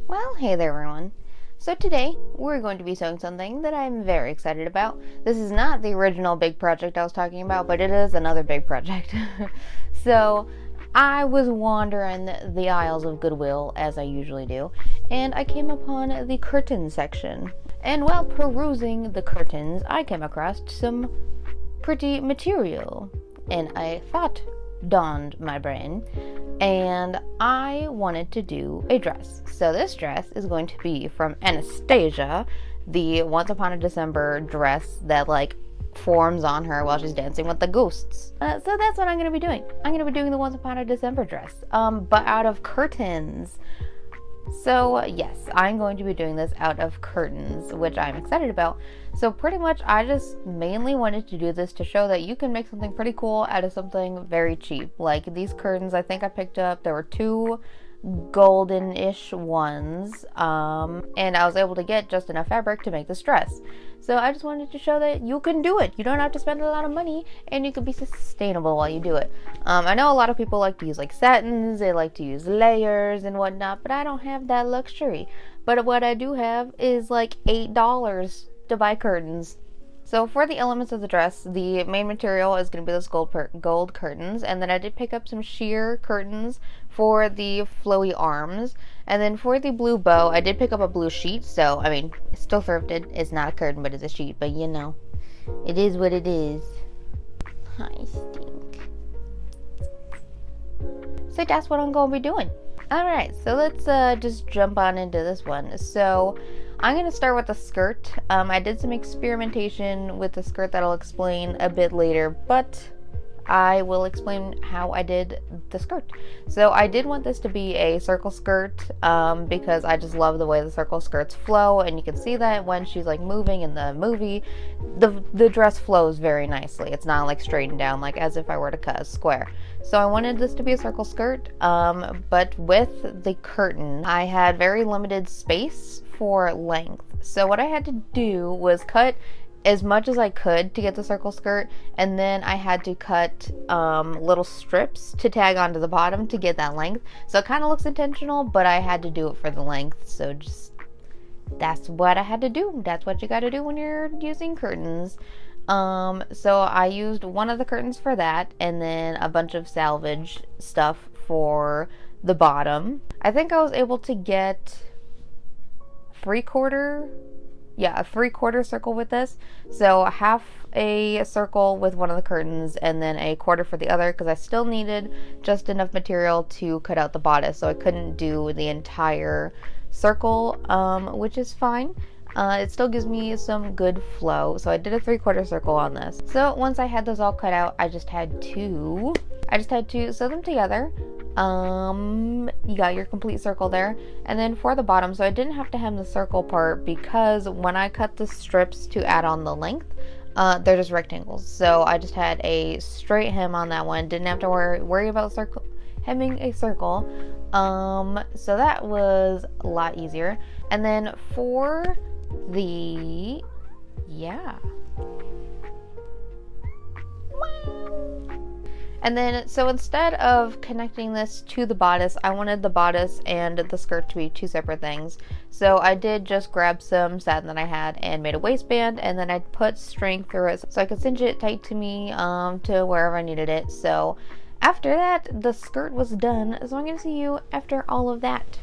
Well, hey there everyone. So today, we're going to be sewing something that I'm very excited about. This is not the original big project I was talking about, but it is another big project. So, I was wandering the aisles of Goodwill, as I usually do, and I came upon the curtain section. And while perusing the curtains, I came across some pretty material, and a thought dawned my brain, and I wanted to do a dress. So this dress is going to be from Anastasia, the Once Upon a December dress that forms on her while she's dancing with the ghosts. So that's what I'm going to be doing. I'm going to be doing the Once Upon a December dress, but out of curtains. So yes, I'm going to be doing this out of curtains, which I'm excited about. So pretty much I just mainly wanted to do this to show that you can make something pretty cool out of something very cheap. Like these curtains I think I picked up, there were two golden-ish ones, and I was able to get just enough fabric to make this dress. So I just wanted to show that you can do it. You don't have to spend a lot of money, and you can be sustainable while you do it. I know a lot of people like to use satins, they like to use layers and whatnot, but I don't have that luxury. But what I do have is $8 to buy curtains. So for the elements of the dress, the main material is going to be those gold curtains, and then I did pick up some sheer curtains for the flowy arms, and then for the blue bow, I did pick up a blue sheet, so, it's still thrifted. It's not a curtain, but it's a sheet, but it is what it is. I stink. So that's what I'm going to be doing. Alright, so let's just jump on into this one. So I'm going to start with the skirt. I did some experimentation with the skirt that I'll explain a bit later, but I will explain how I did the skirt. So I did want this to be a circle skirt because I just love the way the circle skirts flow, and you can see that when she's moving in the movie, the dress flows very nicely. It's not straightened down as if I were to cut a square. So I wanted this to be a circle skirt, but with the curtain, I had very limited space for length. So what I had to do was cut as much as I could to get the circle skirt, and then I had to cut little strips to tag onto the bottom to get that length. So it kind of looks intentional, but I had to do it for the length. So just that's what I had to do. That's what you got to do when you're using curtains. So I used one of the curtains for that, and then a bunch of salvage stuff for the bottom. I think I was able to get a three-quarter circle with this. So half a circle with one of the curtains, and then a quarter for the other, because I still needed just enough material to cut out the bodice, so I couldn't do the entire circle, which is fine. It still gives me some good flow, so I did a three-quarter circle on this. So once I had those all cut out, I just had to sew them together. You got your complete circle there. And then for the bottom, so I didn't have to hem the circle part because when I cut the strips to add on the length, they're just rectangles. So I just had a straight hem on that one. Didn't have to worry about hemming a circle. So that was a lot easier. And then for the, And then, so instead of connecting this to the bodice, I wanted the bodice and the skirt to be two separate things. So I did just grab some satin that I had and made a waistband, and then I put string through it so I could cinch it tight to me, to wherever I needed it. So after that, the skirt was done. So I'm going to see you after all of that.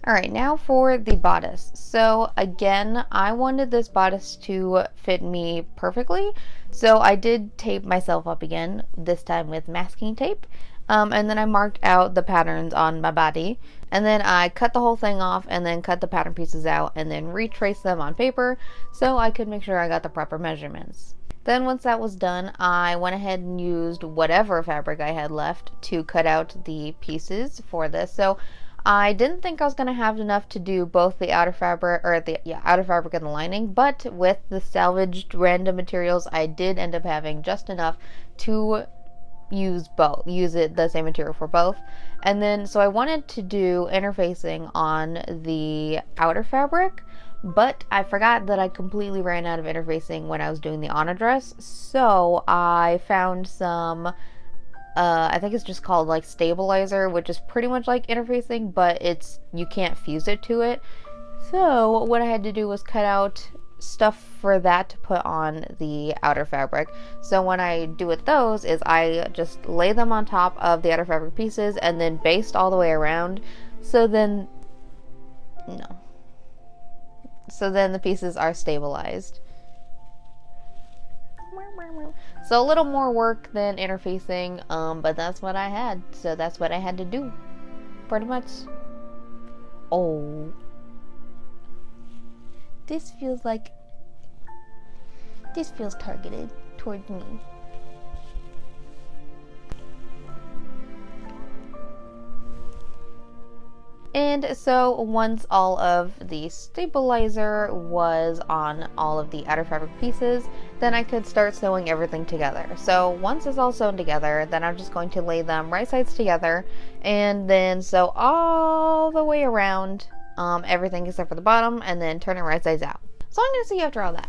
Alright, now for the bodice. So again, I wanted this bodice to fit me perfectly, so I did tape myself up again, this time with masking tape. And then I marked out the patterns on my body, and then I cut the whole thing off and then cut the pattern pieces out and then retraced them on paper so I could make sure I got the proper measurements. Then once that was done, I went ahead and used whatever fabric I had left to cut out the pieces for this. So I didn't think I was going to have enough to do both the outer fabric, or the outer fabric and the lining, but with the salvaged random materials, I did end up having just enough to use the same material for both. And then so I wanted to do interfacing on the outer fabric, but I forgot that I completely ran out of interfacing when I was doing the Anna dress. So I found some I think it's just called like stabilizer, which is pretty much like interfacing, but you can't fuse it to it. So what I had to do was cut out stuff for that to put on the outer fabric. So when I do with those is I just lay them on top of the outer fabric pieces and then baste all the way around. So then the pieces are stabilized. So a little more work than interfacing, but that's what I had. So that's what I had to do, pretty much. Oh, this feels targeted towards me. And so once all of the stabilizer was on all of the outer fabric pieces, then I could start sewing everything together. So once it's all sewn together, then I'm just going to lay them right sides together and then sew all the way around everything except for the bottom, and then turn it right sides out. So I'm going to see you after all that.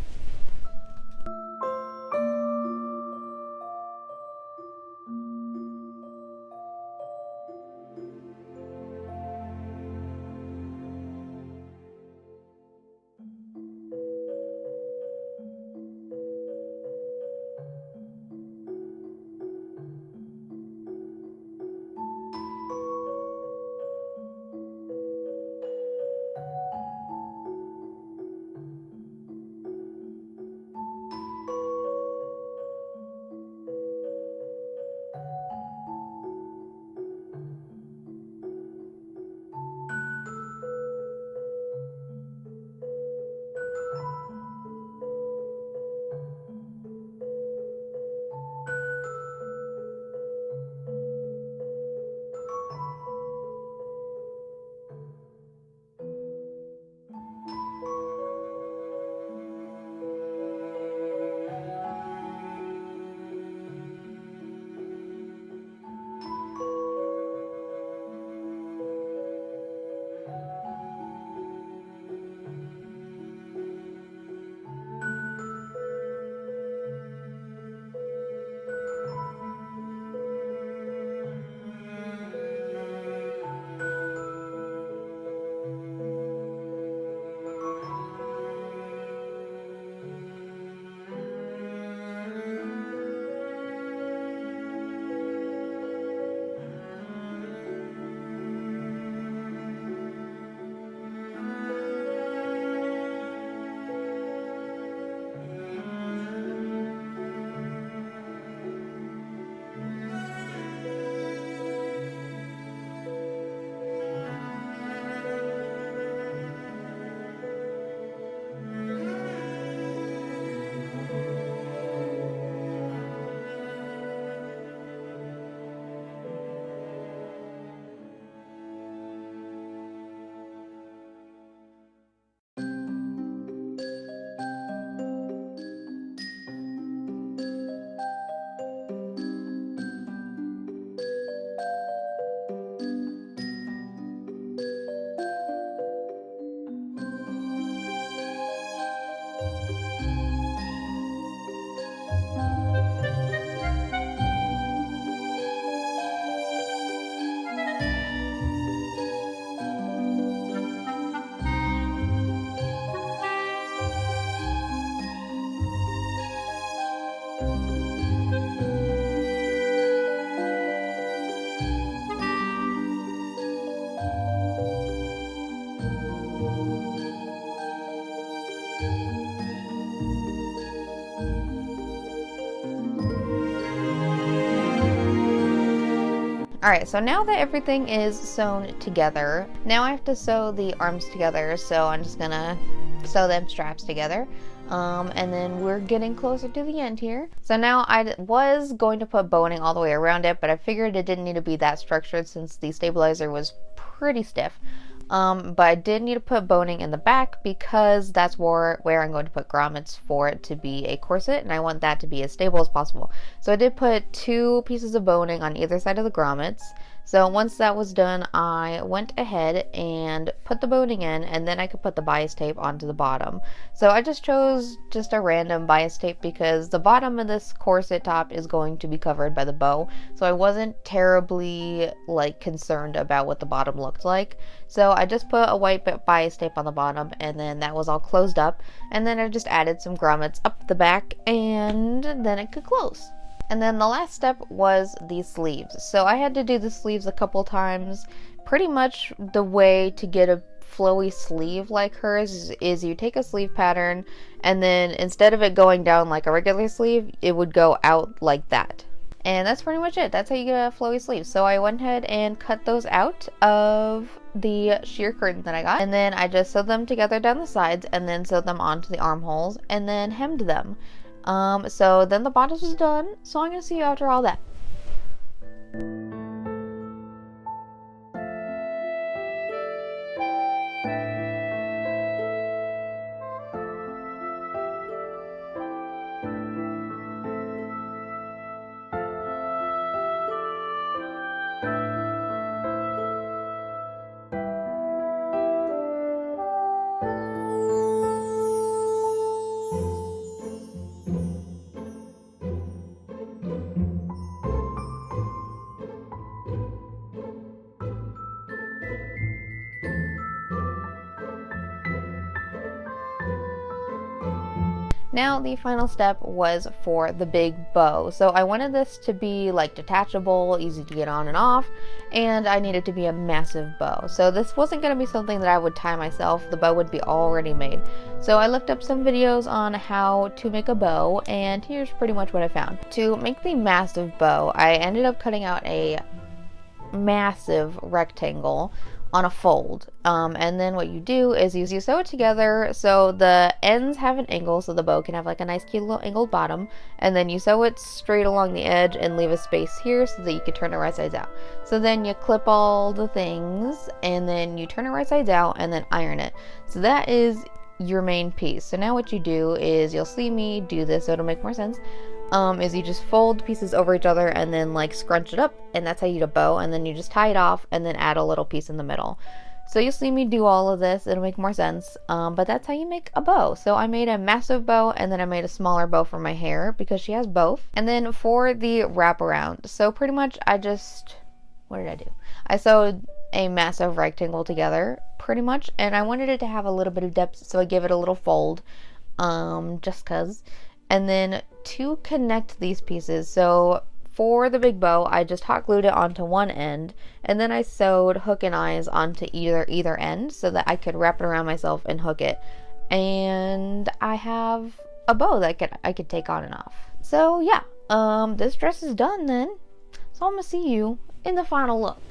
Alright, so now that everything is sewn together, now I have to sew the arms together, so I'm just gonna sew them straps together. And then we're getting closer to the end here. So now I was going to put boning all the way around it, but I figured it didn't need to be that structured since the stabilizer was pretty stiff. But I did need to put boning in the back because that's where I'm going to put grommets for it to be a corset, and I want that to be as stable as possible. So I did put 2 pieces of boning on either side of the grommets. So once that was done, I went ahead and put the boning in, and then I could put the bias tape onto the bottom. So I just chose just a random bias tape because the bottom of this corset top is going to be covered by the bow. So I wasn't terribly concerned about what the bottom looked like. So I just put a white bias tape on the bottom, and then that was all closed up. And then I just added some grommets up the back, and then it could close. And then the last step was the sleeves. So I had to do the sleeves a couple times. Pretty much the way to get a flowy sleeve like hers is you take a sleeve pattern, and then instead of it going down like a regular sleeve, it would go out like that. And that's pretty much it. That's how you get a flowy sleeve. So I went ahead and cut those out of the sheer curtain that I got. And then I just sewed them together down the sides, and then sewed them onto the armholes, and then hemmed them. So then the bodice was done, so I'm gonna see you after all that. Now the final step was for the big bow. So I wanted this to be detachable, easy to get on and off, and I needed to be a massive bow. So this wasn't going to be something that I would tie myself. The bow would be already made. So I looked up some videos on how to make a bow, and here's pretty much what I found. To make the massive bow, I ended up cutting out a massive rectangle on a fold, and then what you do is you sew it together so the ends have an angle so the bow can have a nice cute little angled bottom, and then you sew it straight along the edge and leave a space here so that you can turn it right sides out. So then you clip all the things, and then you turn it right sides out and then iron it. So that is your main piece. So now what you do is, you'll see me do this so it'll make more sense, is you just fold pieces over each other and then scrunch it up, and that's how you do a bow, and then you just tie it off and then add a little piece in the middle. So you'll see me do all of this, it'll make more sense, but that's how you make a bow. So I made a massive bow, and then I made a smaller bow for my hair because she has both. And then for the wraparound, so pretty much what did I do? I sewed a massive rectangle together pretty much, and I wanted it to have a little bit of depth, so I gave it a little fold, just cause. And then to connect these pieces, so for the big bow, I just hot glued it onto one end, and then I sewed hook and eyes onto either end so that I could wrap it around myself and hook it. And I have a bow that I could take on and off. So yeah, this dress is done then. So I'm gonna see you in the final look.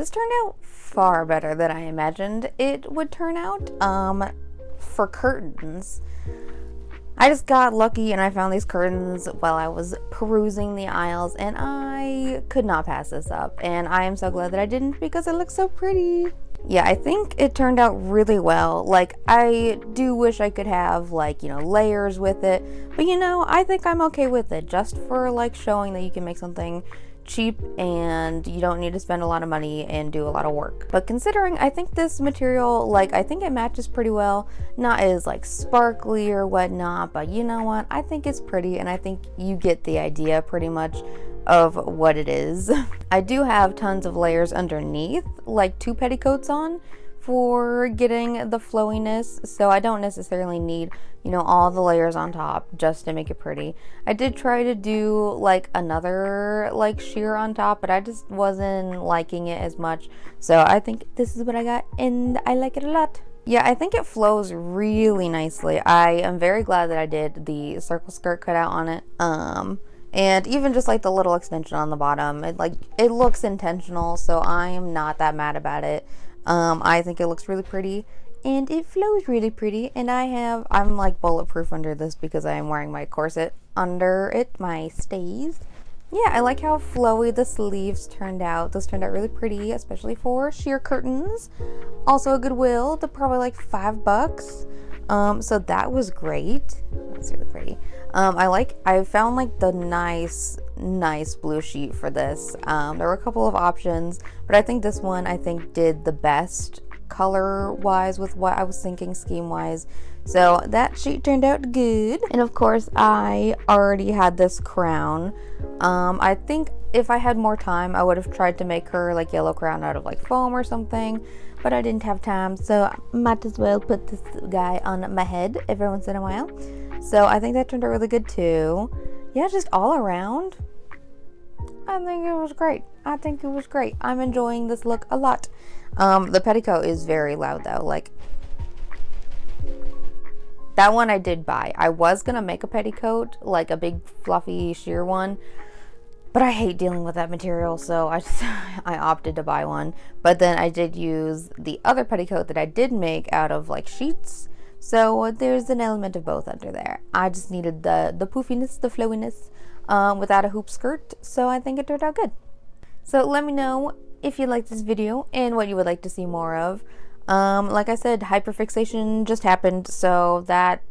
this turned out far better than I imagined it would turn out. For curtains, I just got lucky and I found these curtains while I was perusing the aisles, and I could not pass this up, and I am so glad that I didn't because it looks so pretty. Yeah, I think it turned out really well. Like, I do wish I could have, like, layers with it, but I think I'm okay with it, just for like showing that you can make something cheap and you don't need to spend a lot of money and do a lot of work. But considering, I think this material, like, I think it matches pretty well. Not as like sparkly or whatnot, but you know what, I think it's pretty, and I think you get the idea pretty much of what it is. I do have tons of layers underneath, like 2 petticoats on, for getting the flowiness, so I don't necessarily need all the layers on top just to make it pretty. I did try to do like another like sheer on top, but I just wasn't liking it as much, so I think this is what I got and I like it a lot. Yeah, I think it flows really nicely. I am very glad that I did the circle skirt cutout on it, and even just like the little extension on the bottom, it looks intentional, so I am not that mad about it. I think it looks really pretty and it flows really pretty, and I'm like bulletproof under this because I am wearing my corset under it, my stays. Yeah, I like how flowy the sleeves turned out. This turned out really pretty, especially for sheer curtains. Also a Goodwill, they're probably like $5. So that was great. That's really pretty. I found like the nice blue sheet for this. There were a couple of options, but I think this one did the best color wise with what I was thinking scheme wise. So that sheet turned out good. And of course I already had this crown. I think if I had more time I would have tried to make her like yellow crown out of like foam or something, but I didn't have time, so I might as well put this guy on my head every once in a while. So I think that turned out really good too. Yeah, just all around, I think it was great. I'm enjoying this look a lot. The petticoat is very loud though. Like, that one I did buy. I was gonna make a petticoat, like a big fluffy sheer one, but I hate dealing with that material, so I opted to buy one. But then I did use the other petticoat that I did make out of like sheets, so there's an element of both under there. I just needed the poofiness, the flowiness, without a hoop skirt, so I think it turned out good. So let me know if you liked this video and what you would like to see more of. Like I said, hyperfixation just happened, so that,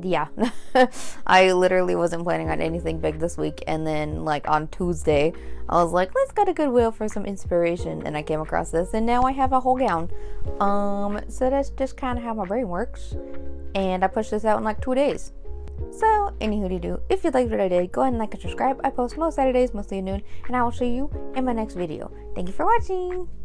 yeah. I literally wasn't planning on anything big this week, and then like on Tuesday I was like, let's go to Goodwill for some inspiration, and I came across this, and now I have a whole gown. So that's just kind of how my brain works, and I pushed this out in like 2 days. So, anywho-de-do, if you liked what I did, go ahead and like and subscribe. I post most Saturdays, mostly at noon, and I will see you in my next video. Thank you for watching!